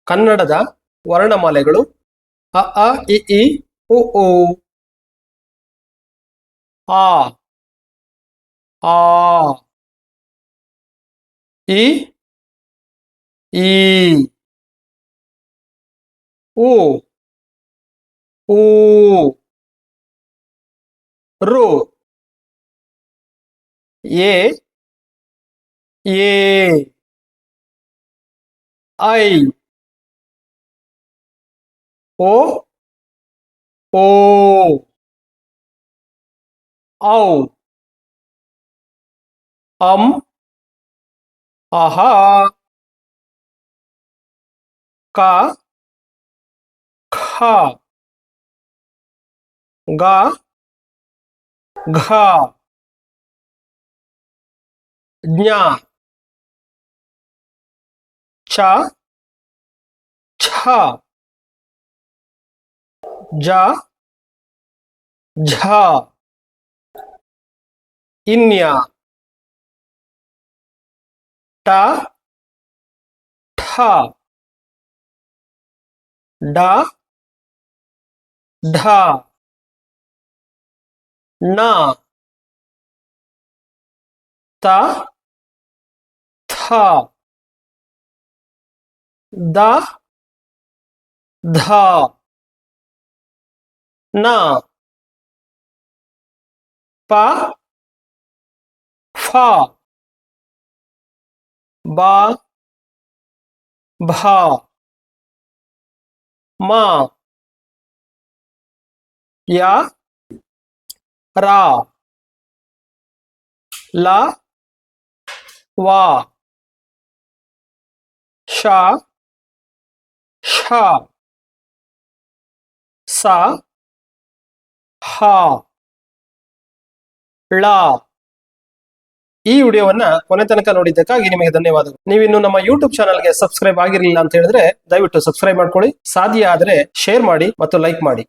ಕನ್ನಡದ ವರ್ಣಮಾಲೆಗಳು ಅ ಆ ಇ ಈ ಉ ಊ. ಆ ಆ ಇ ಈ ಉ ಊ ರು ಎ ಐ ಓ ಓ ಔ ಅಹಾ ಕ ಖ ಗ ಘ ಜ್ಞ ಚ ಛ ಜ ಝ ಇನ್ಯ ಟ ಠ ಡ ಢ ಣ ತ ಥ ದ ಧ ನ ಪ ಫ ಬ ಭ ಮ ಯ ರ ಲ ವ ಶ ಷ ಸ ಹ ಳ. ಈ ವಿಡಿಯೋವನ್ನ ಕೊನೆ ತನಕ ನೋಡಿದ್ದಕ್ಕಾಗಿ ನಿಮಗೆ ಧನ್ಯವಾದಗಳು. ನೀವಿನ್ನು ನಮ್ಮ ಯೂಟ್ಯೂಬ್ ಚಾನಲ್ಗೆ ಸಬ್ಸ್ಕ್ರೈಬ್ ಆಗಿರಲಿಲ್ಲ ಅಂತ ಹೇಳಿದ್ರೆ ದಯವಿಟ್ಟು ಸಬ್ಸ್ಕ್ರೈಬ್ ಮಾಡ್ಕೊಳ್ಳಿ. ಸಾಧ್ಯ ಆದರೆ ಶೇರ್ ಮಾಡಿ ಮತ್ತು ಲೈಕ್ ಮಾಡಿ.